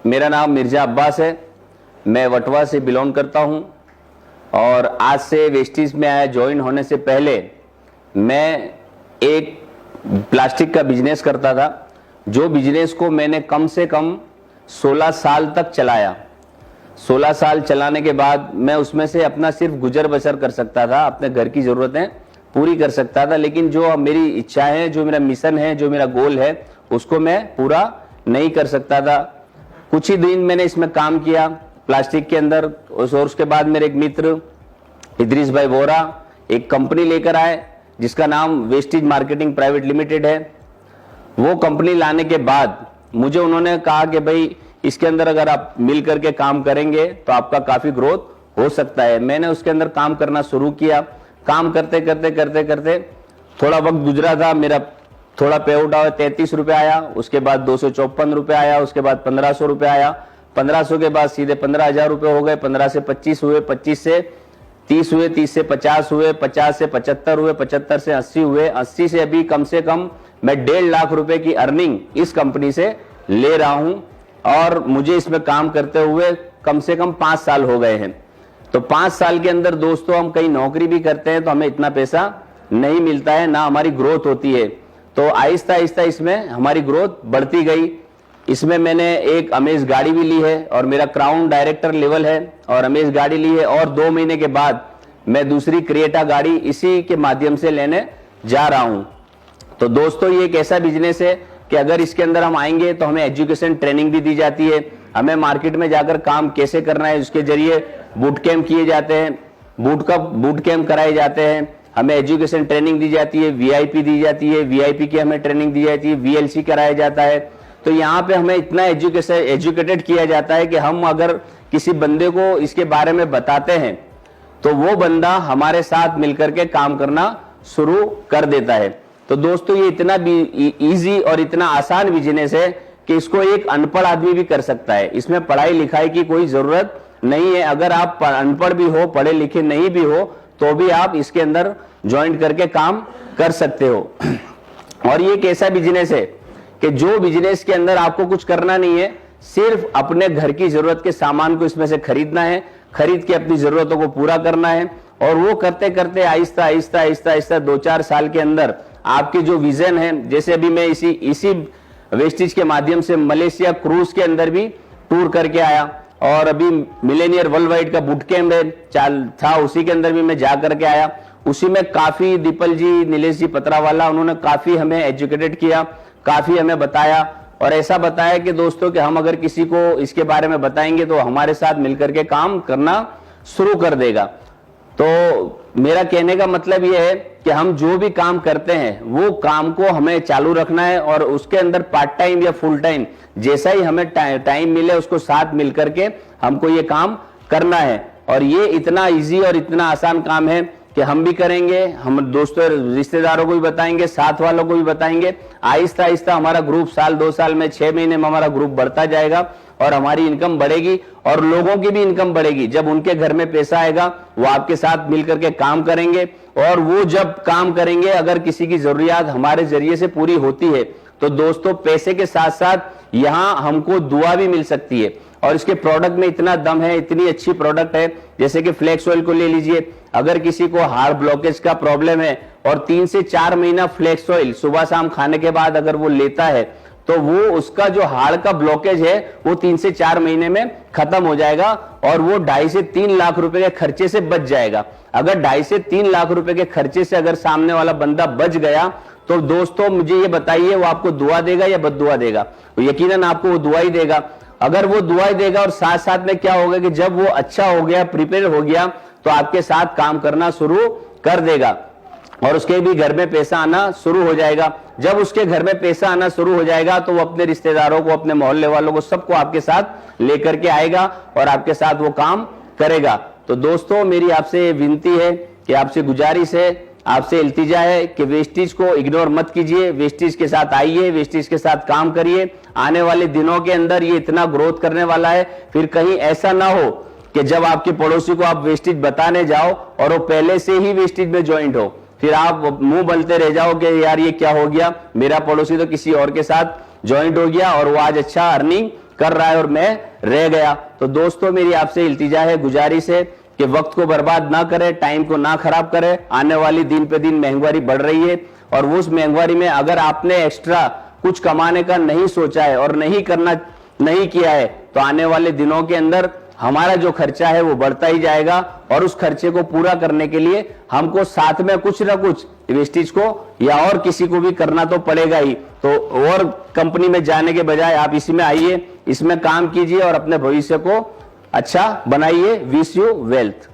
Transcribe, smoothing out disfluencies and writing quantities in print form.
मेरा नाम मिर्जा अब्बास है। मैं वटवा से बिलोंग करता हूं और आज से वेस्टीज में आया। ज्वाइन होने से पहले मैं एक प्लास्टिक का बिजनेस करता था, जो बिजनेस को मैंने कम से कम 16 साल तक चलाया। 16 साल चलाने के बाद मैं उसमें से अपना सिर्फ गुजर बसर कर सकता था, अपने घर की ज़रूरतें पूरी कर सकता था, लेकिन जो मेरी इच्छा है, जो मेरा मिशन है, जो मेरा गोल है, उसको मैं पूरा नहीं कर सकता था। कुछ ही दिन मैंने इसमें काम किया प्लास्टिक के अंदर, और उसके बाद मेरे एक मित्र इदरीस भाई वोरा एक कंपनी लेकर आए जिसका नाम वेस्टीज मार्केटिंग प्राइवेट लिमिटेड है। वो कंपनी लाने के बाद मुझे उन्होंने कहा कि भाई इसके अंदर अगर आप मिल करके काम करेंगे तो आपका काफी ग्रोथ हो सकता है। मैंने उसके अंदर काम करना शुरू किया। काम करते करते करते करते थोड़ा वक्त गुजरा था, मेरा थोड़ा पे आउट आया, 33 रुपए आया, उसके बाद 254 रुपए आया, उसके बाद 1500 रुपए आया, 1500 के बाद सीधे 15,000 रुपए हो गए, 15 से 25 हुए, 25 से 30 हुए, 30 से 50 हुए, 50 से 75 हुए, 75 से 80 हुए, 80 से अभी कम से कम मैं 1.5 लाख रुपए की अर्निंग इस कंपनी से ले रहा हूं। और मुझे इसमें काम करते हुए कम से कम 5 साल हो गए हैं। तो 5 साल के अंदर दोस्तों हम कहीं नौकरी भी करते हैं तो हमें इतना पैसा नहीं मिलता है, ना हमारी ग्रोथ होती है। तो आहिस्ता आहिस्ता इसमें हमारी ग्रोथ बढ़ती गई। इसमें मैंने एक अमेज गाड़ी भी ली है और मेरा क्राउन डायरेक्टर लेवल है, और अमेज गाड़ी ली है, और 2 महीने के बाद मैं दूसरी क्रिएटा गाड़ी इसी के माध्यम से लेने जा रहा हूं। तो दोस्तों ये एक ऐसा बिजनेस है कि अगर इसके अंदर हम आएंगे तो हमें एजुकेशन ट्रेनिंग भी दी जाती है, हमें मार्केट में जाकर काम कैसे करना है उसके जरिए बूट कैंप किए जाते हैं, बूट कैंप कराए जाते हैं, हमें एजुकेशन ट्रेनिंग दी जाती है, वीआईपी दी जाती है, वीआईपी की हमें ट्रेनिंग दी जाती है, वीएलसी कराया जाता है। तो यहाँ पे हमें इतना एजुकेटेड किया जाता है कि हम अगर किसी बंदे को इसके बारे में बताते हैं तो वो बंदा हमारे साथ मिलकर के काम करना शुरू कर देता है। तो दोस्तों ये इतना इजी और इतना आसान बिजनेस है कि इसको एक अनपढ़ आदमी भी कर सकता है। इसमें पढ़ाई लिखाई की कोई जरूरत नहीं है। अगर आप अनपढ़ भी हो, पढ़े लिखे नहीं भी हो, तो भी आप इसके अंदर ज्वाइन करके काम कर सकते हो। और ये एक ऐसा बिजनेस है कि जो बिजनेस के अंदर आपको कुछ करना नहीं है, सिर्फ अपने घर की जरूरत के सामान को इसमें से खरीदना है, खरीद के अपनी जरूरतों को पूरा करना है, और वो करते करते आहिस्ता आहिस्ता आहिस्ता आहिस्ता 2-4 साल के अंदर आपकी जो विजन है, जैसे अभी मैं इसी वेस्टीज के माध्यम से मलेशिया क्रूज के अंदर भी टूर करके आया, और अभी मिलेनियर वर्ल्ड वाइड का बूट कैंप था, उसी के अंदर भी मैं जा करके आया। उसी में काफी दीपल जी, नीलेश जी पतरावाला, उन्होंने काफी हमें एजुकेटेड किया, काफी हमें बताया, और ऐसा बताया कि दोस्तों कि हम अगर किसी को इसके बारे में बताएंगे तो हमारे साथ मिलकर के काम करना शुरू कर देगा। तो मेरा कहने का मतलब यह है कि हम जो भी काम करते हैं वो काम को हमें चालू रखना है, और उसके अंदर पार्ट टाइम या फुल टाइम जैसा ही हमें टाइम मिले उसको साथ मिलकर के हमको ये काम करना है। और ये इतना इजी और इतना आसान काम है कि हम भी करेंगे, हम दोस्तों रिश्तेदारों को भी बताएंगे, साथ वालों को भी बताएंगे। आहिस्ता आहिस्ता हमारा ग्रुप साल 2 साल में 6 महीने में हमारा ग्रुप बढ़ता जाएगा और हमारी इनकम बढ़ेगी, और लोगों की भी इनकम बढ़ेगी। जब उनके घर में पैसा आएगा वो आपके साथ मिलकर के काम करेंगे, और वो जब काम करेंगे, अगर किसी की जरूरियात हमारे जरिए से पूरी होती है तो दोस्तों पैसे के साथ साथ यहाँ हमको दुआ भी मिल सकती है। और इसके प्रोडक्ट में इतना दम है, इतनी अच्छी प्रोडक्ट है। जैसे कि फ्लेक्स ऑयल को ले लीजिए, अगर किसी को हार्ट ब्लॉकेज का प्रॉब्लम है और 3 से 4 महीना फ्लेक्स ऑयल सुबह शाम खाने के बाद अगर वो लेता है तो वो उसका जो हार्ट का ब्लॉकेज है वो 3 से 4 महीने में खत्म हो जाएगा, और वो 2.5 से 3 लाख रुपए के खर्चे से बच जाएगा। अगर 2.5 से 3 लाख रुपए के खर्चे से अगर सामने वाला बंदा बच गया तो दोस्तों मुझे ये बताइए वो आपको दुआ देगा या बद्दुआ देगा? यकीनन आपको वो दुआ ही देगा। अगर वो दुआ ही देगा, और साथ साथ में क्या होगा कि जब वो अच्छा हो गया, प्रिपेयर हो गया, तो आपके साथ काम करना शुरू कर देगा, और उसके भी घर में पैसा आना शुरू हो जाएगा। जब उसके घर में पैसा आना शुरू हो जाएगा तो वो अपने रिश्तेदारों को, अपने मोहल्ले वालों को, सबको आपके साथ लेकर के आएगा और आपके साथ वो काम करेगा। तो दोस्तों मेरी आपसे विनती है, कि आपसे गुजारिश है, आपसे इल्तिजा है कि वेस्टीज को इग्नोर मत कीजिए, वेस्टीज के साथ आइए, वेस्टीज के साथ काम करिए। आने वाले दिनों के अंदर ये इतना ग्रोथ करने वाला है, फिर कहीं ऐसा ना हो कि जब आपके पड़ोसी को आप वेस्टीज बताने जाओ और वो पहले से ही वेस्टीज में ज्वाइंट हो, फिर आप मुंह बोलते रह जाओ कि यार ये क्या हो गया, मेरा पड़ोसी तो किसी और के साथ ज्वाइंट हो गया और वो आज अच्छा अर्निंग कर रहा है और मैं रह गया। तो दोस्तों मेरी आपसे इल्तिजा है, गुजारिश है कि वक्त को बर्बाद ना करें, टाइम को ना खराब करें। आने वाली दिन पे दिन महंगाई बढ़ रही है और उस महंगाई में अगर आपने एक्स्ट्रा कुछ कमाने का नहीं सोचा है और नहीं किया है तो आने वाले दिनों के अंदर हमारा जो खर्चा है वो बढ़ता ही जाएगा और उस खर्चे को पूरा करने के लिए हमको साथ में कुछ ना कुछ वेस्टेज को या और किसी को भी करना तो पड़ेगा ही। तो और कंपनी में जाने के बजाय आप इसी में आइए, इसमें काम कीजिए और अपने भविष्य को अच्छा बनाइए। Wish you wealth.